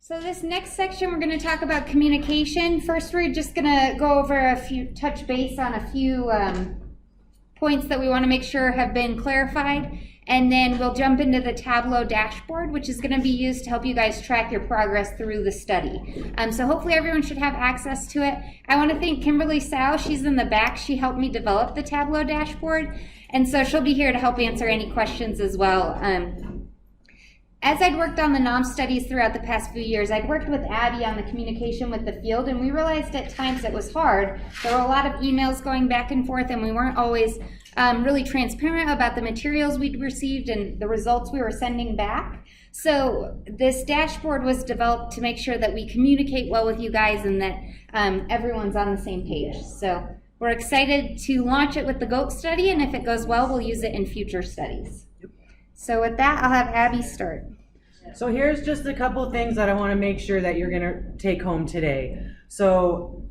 So this next section, we're going to talk about communication. First, we're just going to go over touch base on a few points that we want to make sure have been clarified. And then we'll jump into the Tableau dashboard, which is going to be used to help you guys track your progress through the study. So hopefully everyone should have access to it. I want to thank Kimberly Sow. She's in the back. She helped me develop the Tableau dashboard. And so she'll be here to help answer any questions as well. As I'd worked on the NAHMS studies throughout the past few years, I'd worked with Abby on the communication with the field, and we realized at times it was hard. There were a lot of emails going back and forth, and we weren't always really transparent about the materials we'd received and the results we were sending back. So this dashboard was developed to make sure that we communicate well with you guys and that everyone's on the same page. So we're excited to launch it with the GOAT study, and if it goes well, we'll use it in future studies. So with that, I'll have Abby start. So here's just a couple things that I want to make sure that you're going to take home today. So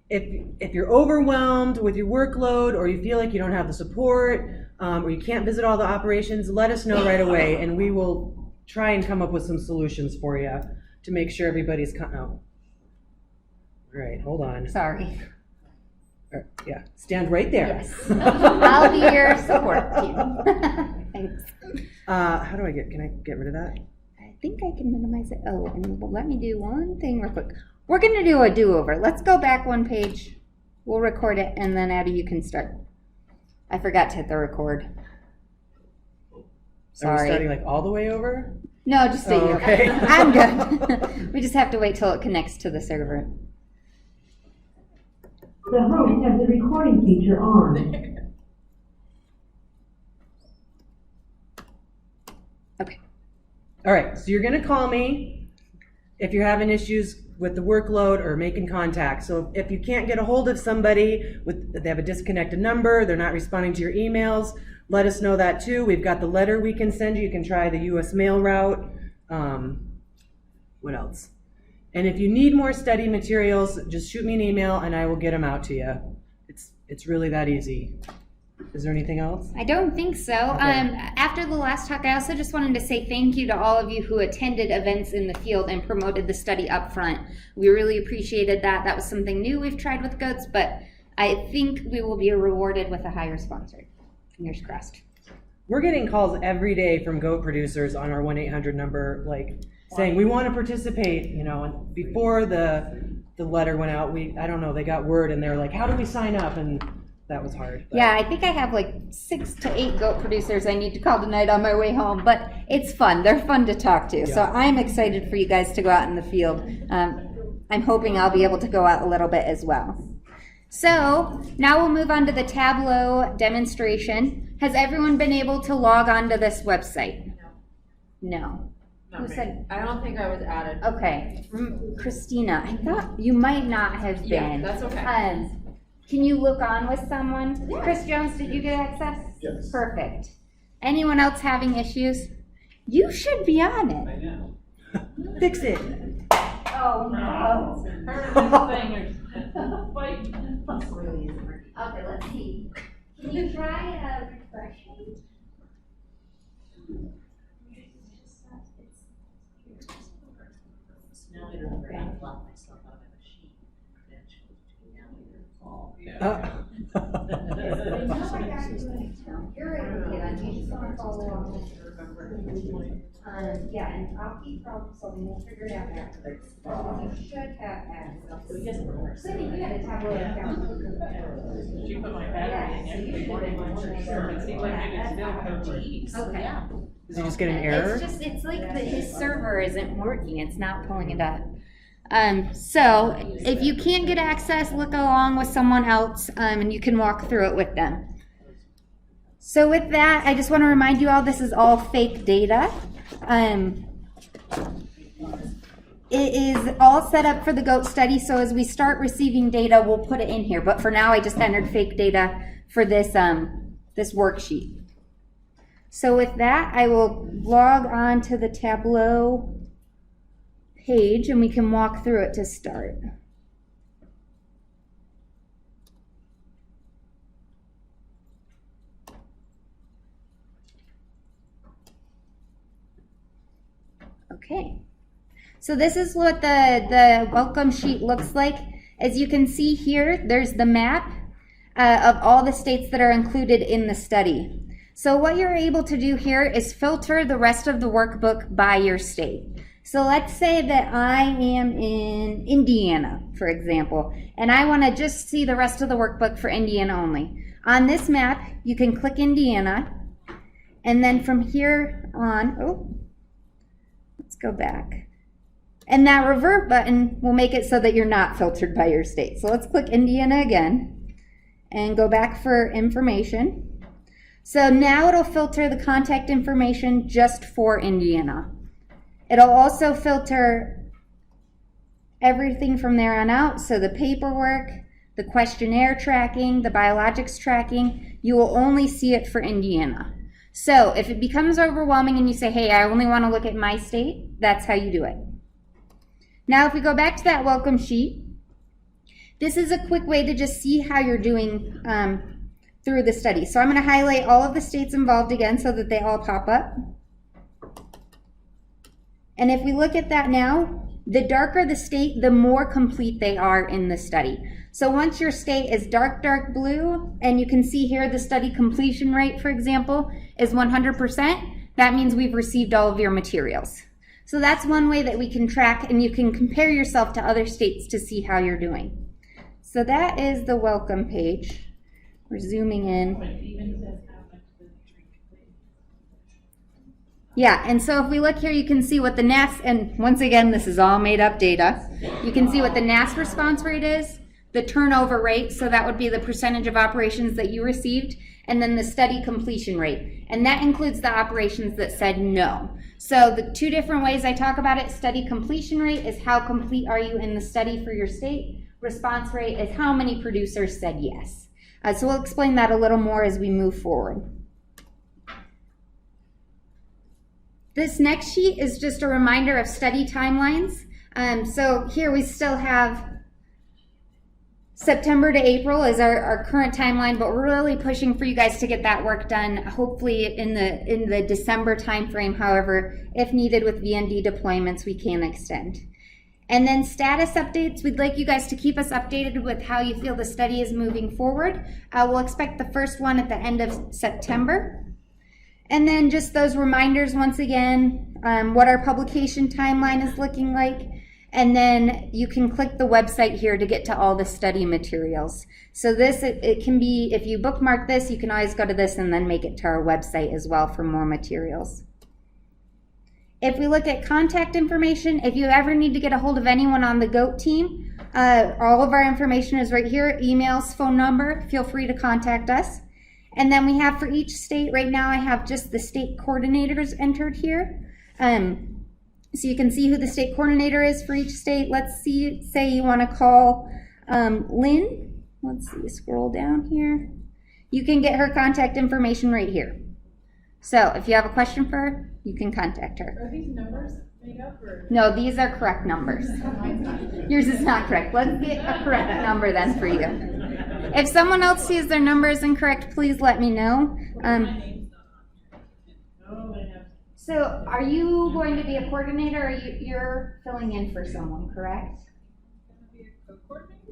if you're overwhelmed with your workload, or you feel like you don't have the support, or you can't visit all the operations, let us know right away, and we will try and come up with some solutions for you to make sure everybody's cutting out. All right, hold on. Sorry. Yeah, stand right there. Yes. I'll be your support team. Thanks. How do can I get rid of that? I think I can minimize it. Oh, and let me do one thing real quick. We're going to do a do-over. Let's go back one page. We'll record it, and then Abby, you can start. I forgot to hit the record. Sorry. Are we starting like all the way over? No, just stay here. Okay. I'm good. We just have to wait till it connects to the server. The host has the recording feature on. Okay. All right, so you're going to call me if you're having issues with the workload or making contact. So if you can't get a hold of somebody, they have a disconnected number, they're not responding to your emails, let us know that too. We've got the letter we can send you. You can try the US mail route. What else? And if you need more study materials, just shoot me an email and I will get them out to you. It's really that easy. Is there anything else? I don't think so. Okay. After the last talk, I also just wanted to say thank you to all of you who attended events in the field and promoted the study up front. We really appreciated that. That was something new we've tried with GOATs, but I think we will be rewarded with a higher sponsor. Fingers crossed. We're getting calls every day from GOAT producers on our 1-800 number, like saying we want to participate, you know, and before the letter went out, I don't know, they got word and they're like, how do we sign up? And that was hard. But. Yeah, I think I have like 6 to 8 GOAT producers I need to call tonight on my way home, but it's fun. They're fun to talk to. Yeah. So I'm excited for you guys to go out in the field. I'm hoping I'll be able to go out a little bit as well. So now we'll move on to the Tableau demonstration. Has everyone been able to log on to this website? No. Who said? I don't think I was added. Okay. Christina, I thought you might not have been. Yeah, that's okay. Can you look on with someone? Yeah. Chris Jones, did you get access? Yes. Perfect. Anyone else having issues? You should be on it. I know. Fix it. Oh, no. Okay, let's see. Can you try refreshing? You're able to get on. You just want to follow along. Yeah, and I'll keep problem solving. We'll figure it out afterwards. You should have access. Cindy, you had a Tableau account. She put my battery in every morning when she served. It seemed like it was still OT. So Okay. yeah. Did you just get an error? It's like his server isn't working. It's not pulling it up. So if you can't get access, look along with someone else, and you can walk through it with them. So with that, I just want to remind you all this is all fake data. It is all set up for the GOAT study, so as we start receiving data, we'll put it in here. But for now, I just entered fake data for this, this worksheet. So with that, I will log on to the Tableau page, and we can walk through it to start. Okay. So this is what the welcome sheet looks like. As you can see here, there's the map of all the states that are included in the study. So what you're able to do here is filter the rest of the workbook by your state. So let's say that I am in Indiana, for example, and I want to just see the rest of the workbook for Indiana only. On this map, you can click Indiana, and then from here on, let's go back. And that revert button will make it so that you're not filtered by your state. So let's click Indiana again and go back for information. So now it'll filter the contact information just for Indiana. It'll also filter everything from there on out. So the paperwork, the questionnaire tracking, the biologics tracking, you will only see it for Indiana. So if it becomes overwhelming and you say, hey, I only want to look at my state, that's how you do it. Now, if we go back to that welcome sheet, this is a quick way to just see how you're doing through the study. So I'm going to highlight all of the states involved again so that they all pop up. And if we look at that now, the darker the state, the more complete they are in the study. So once your state is dark blue, and you can see here the study completion rate, for example, is 100%, that means we've received all of your materials. So that's one way that we can track, and you can compare yourself to other states to see how you're doing. So that is the welcome page. We're zooming in. Yeah, and so if we look here, you can see what the NAS, and once again, this is all made up data. You can see what the NAS response rate is, the turnover rate, so that would be the percentage of operations that you received, and then the study completion rate. And that includes the operations that said no. So the two different ways I talk about it, study completion rate is how complete are you in the study for your state. Response rate is how many producers said yes. So we'll explain that a little more as we move forward. This next sheet is just a reminder of study timelines. So here we still have September to April is our current timeline, but we're really pushing for you guys to get that work done, hopefully in the December timeframe. However, if needed with VND deployments, we can extend. And then status updates, we'd like you guys to keep us updated with how you feel the study is moving forward. We'll expect the first one at the end of September. And then just those reminders once again, what our publication timeline is looking like. And then you can click the website here to get to all the study materials. So this, it can be, if you bookmark this, you can always go to this and then make it to our website as well for more materials. If we look at contact information, if you ever need to get a hold of anyone on the GOAT team, all of our information is right here, emails, phone number, feel free to contact us. And then we have for each state, right now I have just the state coordinators entered here. So you can see who the state coordinator is for each state. Let's see, say you want to call Lynn. Let's see, scroll down here. You can get her contact information right here. So if you have a question for her, you can contact her. Are these numbers made up or? No, these are correct numbers. Yours is not correct. Let's get a correct number then for you. If someone else sees their numbers incorrect, please let me know. So are you going to be a coordinator, or you're filling in for someone, correct?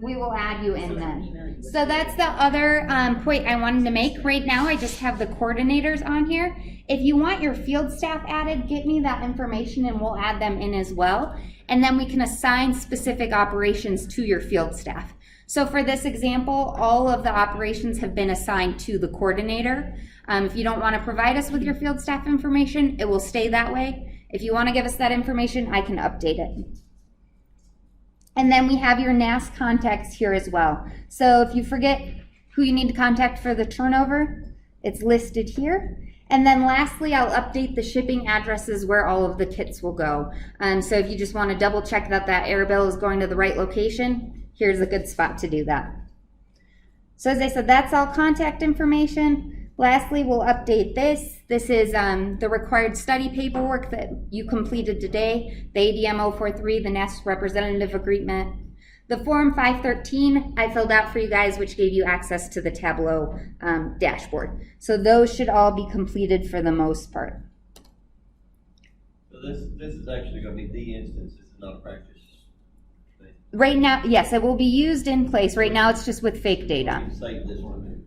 We will add you in then. So that's the other point I wanted to make. Right now I just have the coordinators on here. If you want your field staff added, get me that information and we'll add them in as well. And then we can assign specific operations to your field staff. So for this example, all of the operations have been assigned to the coordinator. If you don't want to provide us with your field staff information, it will stay that way. If you want to give us that information, I can update it. And then we have your NAS contacts here as well. So if you forget who you need to contact for the turnover, it's listed here. And then lastly, I'll update the shipping addresses where all of the kits will go. So if you just want to double check that that air bill is going to the right location, here's a good spot to do that. So as I said, that's all contact information. Lastly, we'll update this. This is the required study paperwork that you completed today, the ADM 043, the NAS representative agreement. The Form 513 I filled out for you guys, which gave you access to the Tableau dashboard. So those should all be completed for the most part. So So this is actually gonna be the instance, this is not a practice thing. Right now, yes, it will be used in place. Right now, it's just with fake You data. can save this one.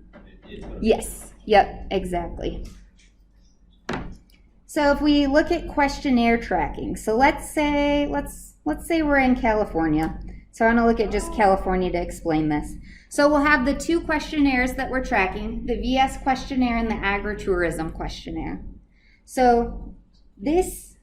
It's gonna be- Yes, yep, exactly. So if we look at questionnaire tracking, so let's say we're in California. So I want to look at just California to explain this. So we'll have the two questionnaires that we're tracking, the VS questionnaire and the agritourism questionnaire. So this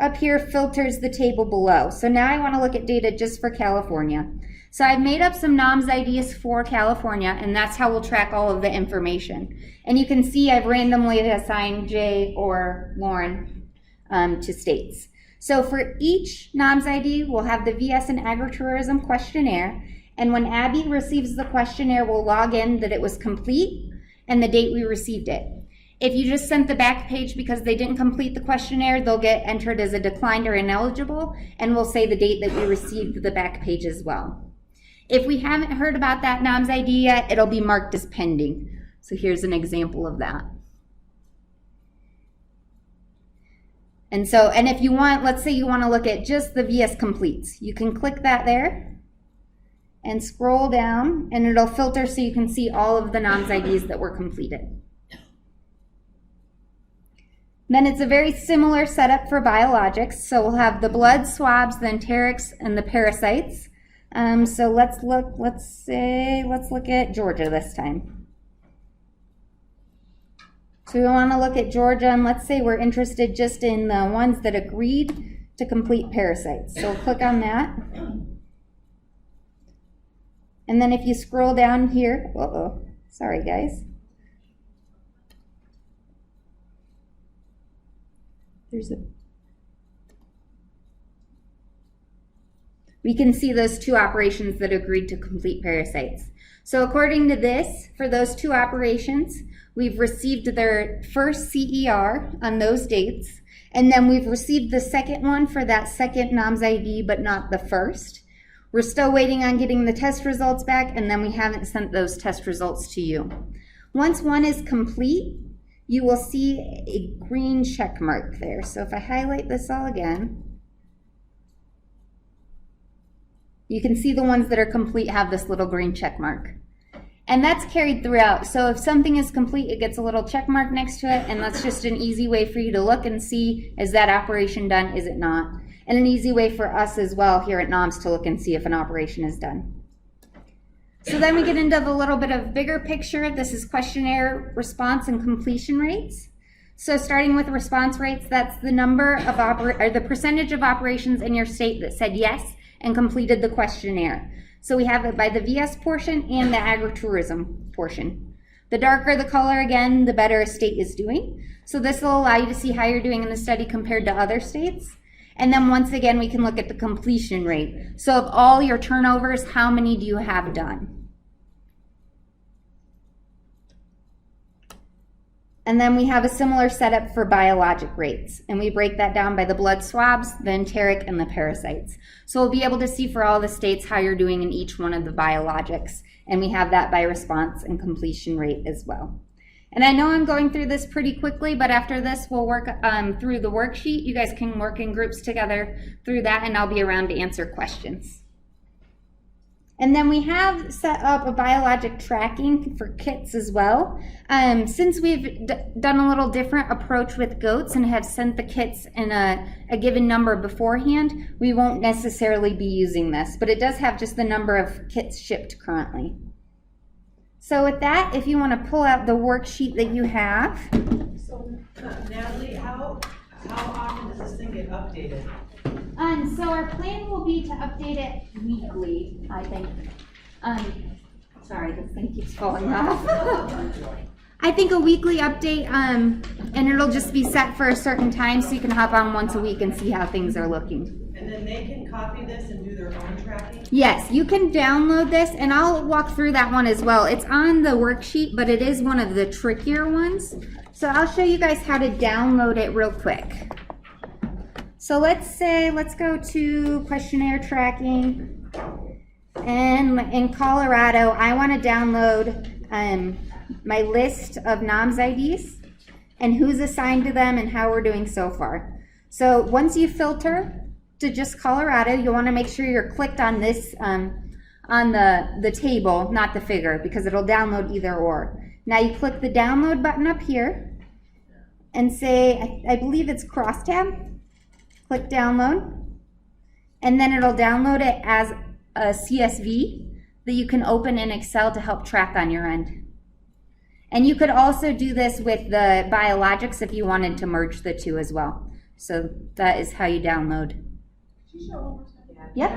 up here filters the table below. So now I want to look at data just for California. So I've made up some NAHMS IDs for California, and that's how we'll track all of the information. And you can see I've randomly assigned Jay or Lauren to states. So for each NAHMS ID, we'll have the VS and agritourism questionnaire, and when Abby receives the questionnaire, we'll log in that it was complete and the date we received it. If you just sent the back page because they didn't complete the questionnaire, they'll get entered as a declined or ineligible, and we'll say the date that we received the back page as well. If we haven't heard about that NAHMS ID yet, it'll be marked as pending. So here's an example of that. And if you want, let's say you want to look at just the VS completes, you can click that there and scroll down, and it'll filter so you can see all of the NAHMS IDs that were completed. Then it's a very similar setup for biologics. So we'll have the blood swabs, the enterics, and the parasites. So let's look at Georgia this time. So we want to look at Georgia, and let's say we're interested just in the ones that agreed to complete parasites. So we'll click on that. And then if you scroll down here, sorry guys. We can see those two operations that agreed to complete parasites. So according to this, for those two operations, we've received their first CER on those dates, and then we've received the second one for that second NAHMS ID, but not the first. We're still waiting on getting the test results back, and then we haven't sent those test results to you. Once one is complete, you will see a green check mark there. So if I highlight this all again, you can see the ones that are complete have this little green check mark. And that's carried throughout. So if something is complete, it gets a little check mark next to it, and that's just an easy way for you to look and see, is that operation done, is it not? And an easy way for us as well here at NAHMS to look and see if an operation is done. So then we get into the little bit of bigger picture. This is questionnaire response and completion rates. So starting with response rates, that's the number of the percentage of operations in your state that said yes and completed the questionnaire. So we have it by the VS portion and the agritourism portion. The darker the color, again, the better a state is doing. So this will allow you to see how you're doing in the study compared to other states. And then once again, we can look at the completion rate. So of all your turnovers, how many do you have done? And then we have a similar setup for biologic rates. And we break that down by the blood swabs, the enteric, and the parasites. So we'll be able to see for all the states how you're doing in each one of the biologics. And we have that by response and completion rate as well. And I know I'm going through this pretty quickly, but after this, we'll work through the worksheet. You guys can work in groups together through that, and I'll be around to answer questions. And then we have set up a biologic tracking for kits as well. Since we've done a little different approach with goats and have sent the kits in a given number beforehand, we won't necessarily be using this, but it does have just the number of kits shipped currently. So with that, if you want to pull out the worksheet that you have. So, Natalie, how often does this thing get updated? So our plan will be to update it weekly, I think. Sorry, this thing keeps falling off. I think a weekly update, and it'll just be set for a certain time so you can hop on once a week and see how things are looking. And then they can copy this and do their own tracking? Yes, you can download this, and I'll walk through that one as well. It's on the worksheet, but it is one of the trickier ones. So I'll show you guys how to download it real quick. So let's go to questionnaire tracking, and in Colorado, I want to download my list of NAHMS IDs and who's assigned to them and how we're doing so far. So once you filter to just Colorado, you want to make sure you're clicked on this, on the table, not the figure, because it'll download either or. Now you click the download button up here and say, I believe it's crosstab. Click download, and then it'll download it as a CSV that you can open in Excel to help track on your end. And you could also do this with the biologics if you wanted to merge the two as well. So that is how you download. Yep.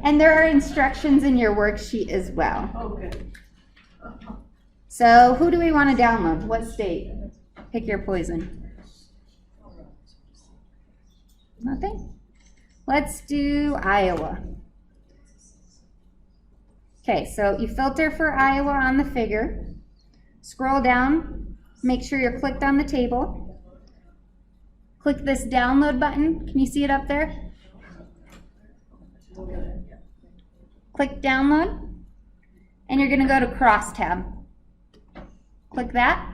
And there are instructions in your worksheet as well. Okay. So who do we want to download? What state? Pick your poison. Nothing? Let's do Iowa. Okay, so you filter for Iowa on the figure. Scroll down, make sure you're clicked on the table. Click this download button. Can you see it up there? Click download, and you're going to go to crosstab. Click that.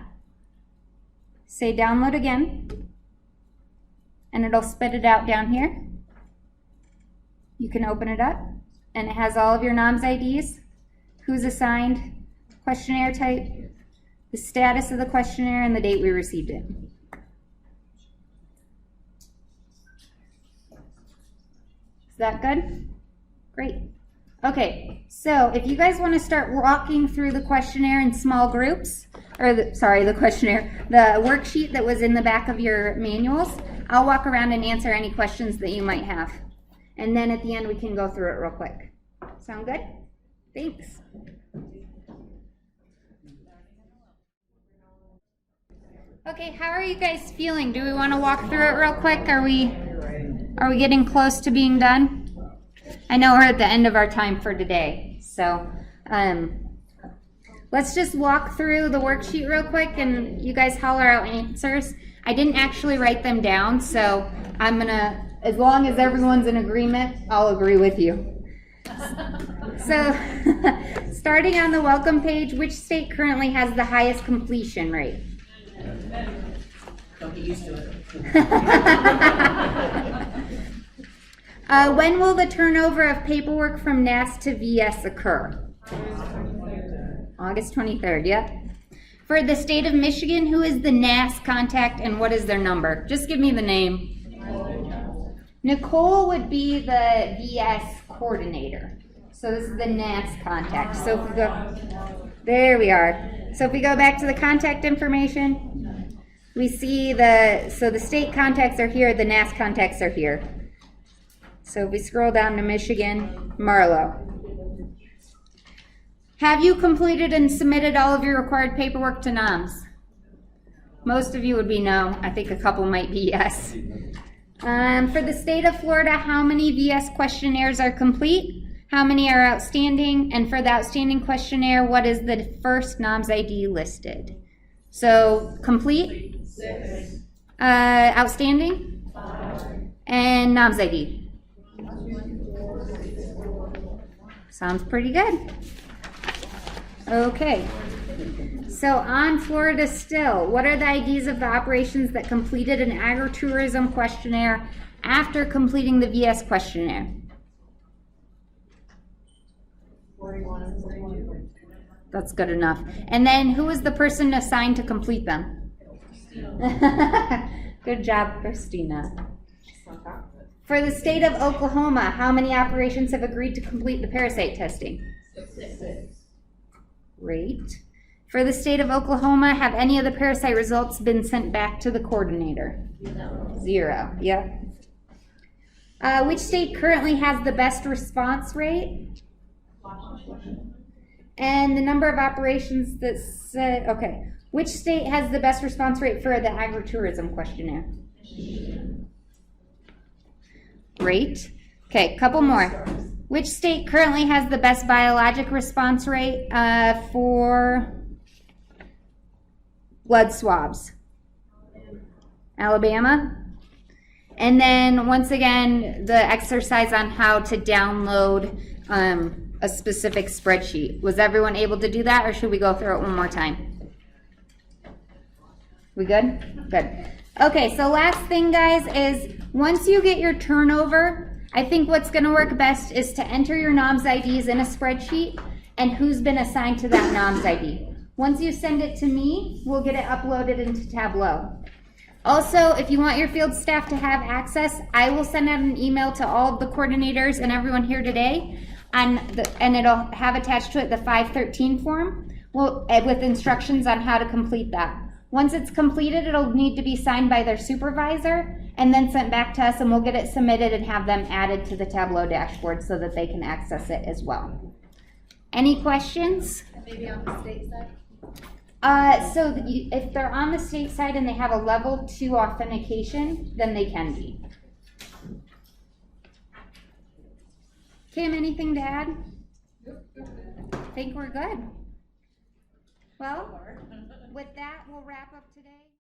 Say download again, and it'll spit it out down here. You can open it up, and it has all of your NAHMS IDs, who's assigned, questionnaire type, the status of the questionnaire, and the date we received it. Is that good? Great. Okay, so if you guys want to start walking through the questionnaire in small groups, or the worksheet that was in the back of your manuals, I'll walk around and answer any questions that you might have. And then at the end we can go through it real quick. Sound good? Thanks. Okay, how are you guys feeling? Do we want to walk through it real quick? Are we getting close to being done? I know we're at the end of our time for today, so let's just walk through the worksheet real quick and you guys holler out answers. I didn't actually write them down, so I'm gonna, as long as everyone's in agreement, I'll agree with you. So, starting on the welcome page, which state currently has the highest completion rate? Don't get used to it. When will the turnover of paperwork from NAS to VS occur? August 23rd, yep. For the state of Michigan, who is the NAS contact and what is their number? Just give me the name. Nicole would be the VS coordinator. So this is the NAS contact. So if we go, there we are. So if we go back to the contact information, we see the state contacts are here, the NAS contacts are here. So if we scroll down to Michigan, Marlowe. Have you completed and submitted all of your required paperwork to NAHMS? Most of you would be no. I think a couple might be yes. For the state of Florida, how many VS questionnaires are complete? How many are outstanding? And for the outstanding questionnaire, what is the first NAHMS ID listed? So complete? 6. Outstanding? 5. And NAHMS ID? Sounds pretty good. Okay. So on Florida still, what are the IDs of the operations that completed an agritourism questionnaire after completing the VS questionnaire? 41 and 42. That's good enough. And then who was the person assigned to complete them? Good job, Christina. For the state of Oklahoma, how many operations have agreed to complete the parasite testing? 6. Great. For the state of Oklahoma, have any of the parasite results been sent back to the coordinator? No. 0. Yep. Which state currently has the best response rate? And the number of operations that said, okay. Which state has the best response rate for the agritourism questionnaire? Great. Okay, couple more. Which state currently has the best biologic response rate for blood swabs? Alabama. And then once again, the exercise on how to download a specific spreadsheet. Was everyone able to do that, or should we go through it one more time? We good? Good. Okay, so last thing, guys, is once you get your turnover, I think what's gonna work best is to enter your NAHMS IDs in a spreadsheet and who's been assigned to that NAHMS ID. Once you send it to me, we'll get it uploaded into Tableau. Also, if you want your field staff to have access, I will send out an email to all of the coordinators and everyone here today, and it'll have attached to it the 513 form with instructions on how to complete that. Once it's completed, it'll need to be signed by their supervisor and then sent back to us, and we'll get it submitted and have them added to the Tableau dashboard so that they can access it as well. Any questions? Maybe on the state side? If they're on the state side and they have a level 2 authentication, then they can be. Kim, anything to add? I think we're good. Well, with that, we'll wrap up today.